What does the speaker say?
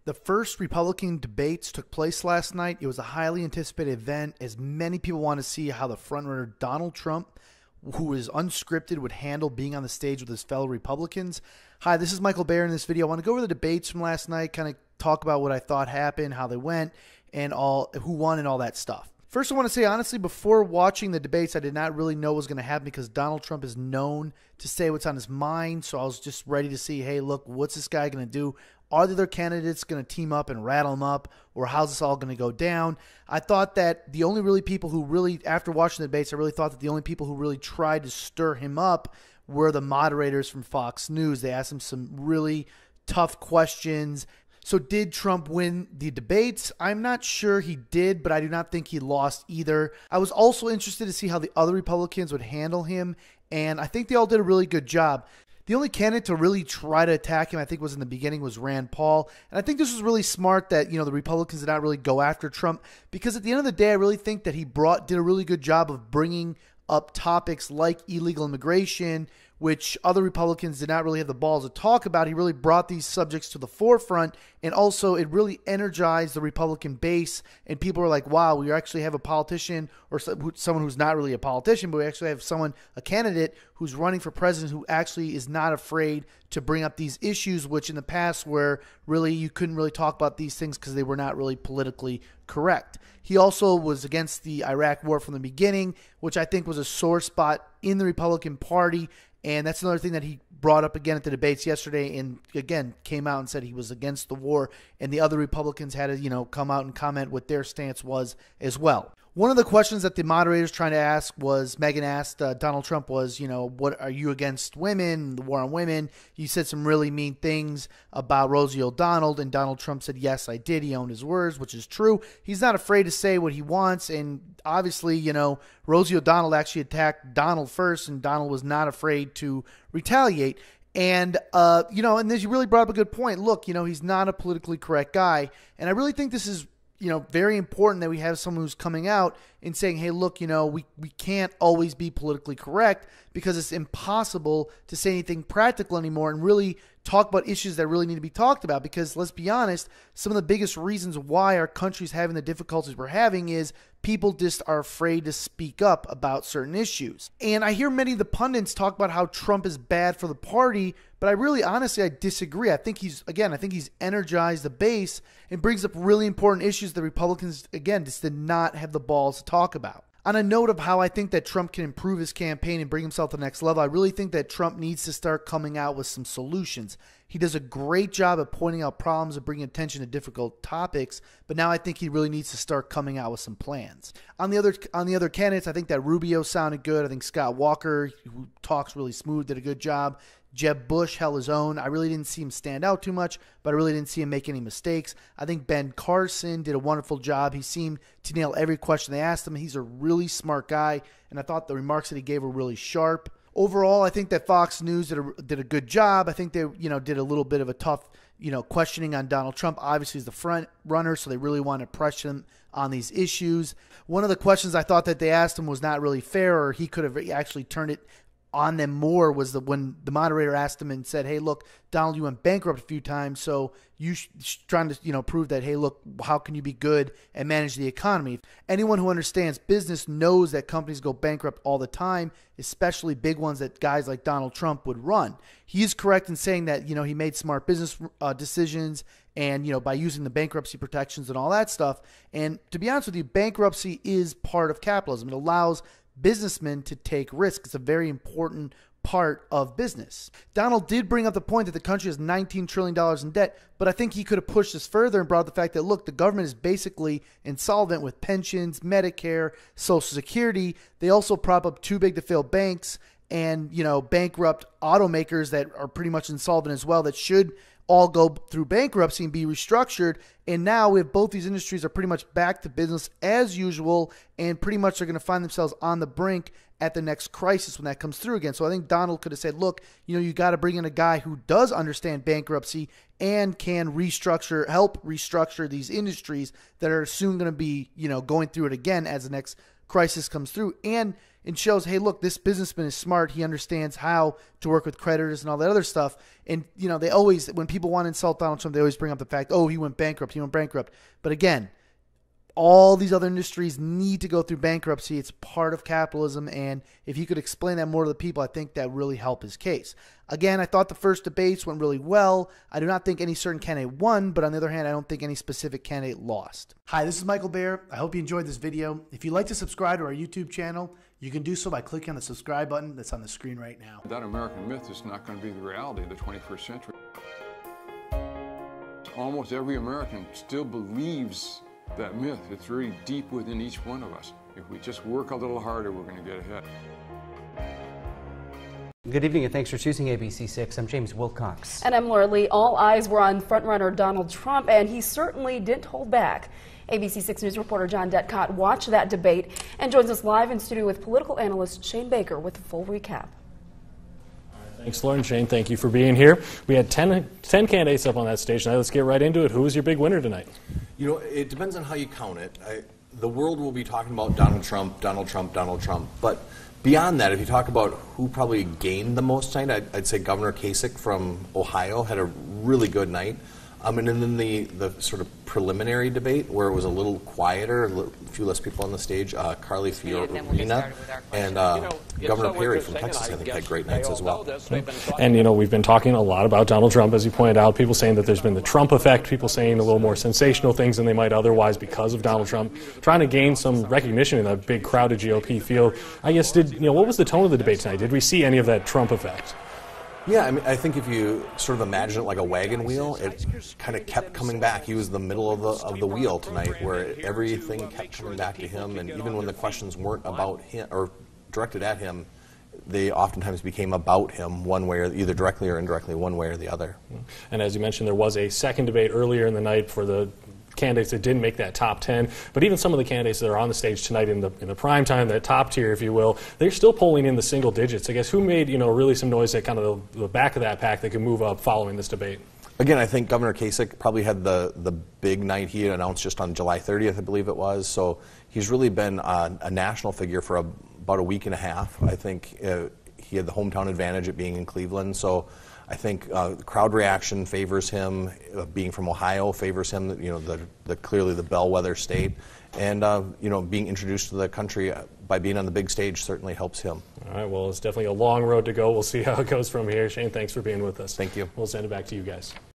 The first Republican debates took place last night. It was a highly anticipated event as many people want to see how the frontrunner Donald Trump, who is unscripted, would handle being on the stage with his fellow Republicans. Hi, this is Michael Bayer. In this video, I want to go over the debates from last night, kind of talk about what I thought happened, how they went, and all who won and all that stuff. First, I want to say, honestly, before watching the debates, I did not really know what was going to happen because Donald Trump is known to say what's on his mind. So I was just ready to see, hey, look, what's this guy going to do? Are the other candidates going to team up and rattle him up, or how's this all going to go down? I thought that the only really people who really, after watching the debates, I really thought that the only people who really tried to stir him up were the moderators from Fox News. They asked him some really tough questions. So did Trump win the debates? I'm not sure he did, but I do not think he lost either. I was also interested to see how the other Republicans would handle him, and I think they all did a really good job. The only candidate to really try to attack him, I think, was in the beginning was Rand Paul. And I think this was really smart that, the Republicans did not really go after Trump, because at the end of the day, I really think that he did a really good job of bringing up topics like illegal immigration, which other Republicans did not really have the balls to talk about. He really brought these subjects to the forefront, and also it really energized the Republican base, and people were like, wow, we actually have a politician or someone who's not really a politician, but we actually have a candidate who's running for president who actually is not afraid to bring up these issues, which in the past where really you couldn't really talk about these things because they were not really politically correct. He also was against the Iraq war from the beginning, which I think was a sore spot in the Republican Party. And that's another thing that he brought up again at the debates yesterday, and again came out and said he was against the war, and the other Republicans had to, come out and comment what their stance was as well. One of the questions that the moderators trying to ask was, Megan asked Donald Trump was, what are you against women, the war on women? You said some really mean things about Rosie O'Donnell, and Donald Trump said, yes, I did. He owned his words, which is true. He's not afraid to say what he wants, and obviously, Rosie O'Donnell actually attacked Donald first, and Donald was not afraid to retaliate. And, and then you really brought up a good point. Look, he's not a politically correct guy, and I really think this is very important that we have someone who's coming out and saying, hey, look, we can't always be politically correct because it's impossible to say anything practical anymore and really talk about issues that really need to be talked about. Because let's be honest, some of the biggest reasons why our country's having the difficulties we're having is people just are afraid to speak up about certain issues. And I hear many of the pundits talk about how Trump is bad for the party, but I really, honestly, I disagree. I think he's energized the base and brings up really important issues that Republicans, again, just did not have the balls to talk about. On a note of how I think that Trump can improve his campaign and bring himself to the next level, I really think that Trump needs to start coming out with some solutions. He does a great job of pointing out problems and bringing attention to difficult topics, but now I think he really needs to start coming out with some plans. On the other candidates, I think that Rubio sounded good. I think Scott Walker, who talks really smooth, did a good job. Jeb Bush held his own. I really didn't see him stand out too much, but I really didn't see him make any mistakes. I think Ben Carson did a wonderful job. He seemed to nail every question they asked him. He's a really smart guy, and I thought the remarks that he gave were really sharp. Overall, I think that Fox News did a good job. I think they, did a little bit of a tough, questioning on Donald Trump. Obviously, he's the front runner, so they really want to press him on these issues. One of the questions I thought that they asked him was not really fair, or he could have actually turned it on them more, was when the moderator asked him and said, hey, look, Donald, you went bankrupt a few times, so you trying to prove that, hey, look, how can you be good and manage the economy? Anyone who understands business knows that companies go bankrupt all the time, especially big ones that guys like Donald Trump would run. He is correct in saying that, he made smart business decisions and, by using the bankruptcy protections and all that stuff. And to be honest with you, bankruptcy is part of capitalism. It allows businessmen to take risks. It's a very important part of business. Donald did bring up the point that the country has $19 trillion in debt, but I think he could have pushed this further and brought up the fact that, look, the government is basically insolvent with pensions, Medicare, Social Security. They also prop up too big to fail banks and, bankrupt automakers that are pretty much insolvent as well, that should all go through bankruptcy and be restructured. And now we have both these industries are pretty much back to business as usual, and pretty much are going to find themselves on the brink at the next crisis when that comes through again. So I think Donald could have said, look, you got to bring in a guy who does understand bankruptcy and can help restructure these industries that are soon going to be, going through it again as the next crisis comes through. And and shows, hey, look, this businessman is smart. He understands how to work with creditors and all that other stuff. And, they always, when people want to insult Donald Trump, they always bring up the fact, oh, he went bankrupt. But again, all these other industries need to go through bankruptcy. It's part of capitalism, and if he could explain that more to the people, I think that really help his case. Again, I thought the first debates went really well. I do not think any certain candidate won, but on the other hand, I don't think any specific candidate lost. Hi, this is Michael Baer. I hope you enjoyed this video. If you'd like to subscribe to our YouTube channel, you can do so by clicking on the subscribe button that's on the screen right now. That American myth is not going to be the reality of the 21st century. Almost every American still believes that myth. It's really deep within each one of us. If we just work a little harder, we're going to get ahead. Good evening and thanks for choosing ABC6. I'm James Wilcox. And I'm Laura Lee. All eyes were on frontrunner Donald Trump, and he certainly didn't hold back. ABC6 News reporter John Detcott watched that debate and joins us live in studio with political analyst Shane Baker with a full recap. Thanks, Lauren. Shane, thank you for being here. We had 10 candidates up on that stage. Now let's get right into it. Who was your big winner tonight? You know, it depends on how you count it. The world will be talking about Donald Trump, Donald Trump, Donald Trump. But beyond that, if you talk about who probably gained the most tonight, I'd say Governor Kasich from Ohio had a really good night. And then the sort of preliminary debate where it was a little quieter, a few less people on the stage, Carly Fiorina and Governor Perry from Texas, I think, had great nights as well. And, we've been talking a lot about Donald Trump, as you pointed out. People saying that there's been the Trump effect, people saying a little more sensational things than they might otherwise because of Donald Trump, trying to gain some recognition in a big, crowded GOP field. I guess, what was the tone of the debate tonight? Did we see any of that Trump effect? Yeah, I think if you sort of imagine it like a wagon wheel, it kind of kept coming back. He was the middle of the wheel tonight, where everything kept coming back to him, and even when the questions weren't about him or directed at him, they oftentimes became about him one way, or either directly or indirectly, one way or the other. And as you mentioned, there was a second debate earlier in the night for the candidates that didn't make that top 10, but even some of the candidates that are on the stage tonight in the prime time, that top tier, if you will, they're still polling in the single digits. I guess who made really some noise at kind of the back of that pack that could move up following this debate? Again, I think Governor Kasich probably had the big night. He had announced just on July 30th, I believe it was. So he's really been a national figure for about a week and a half. I think he had the hometown advantage at being in Cleveland. So I think the crowd reaction favors him. Being from Ohio favors him. Clearly the bellwether state, and being introduced to the country by being on the big stage certainly helps him. All right. Well, it's definitely a long road to go. We'll see how it goes from here. Shane, thanks for being with us. Thank you. We'll send it back to you guys.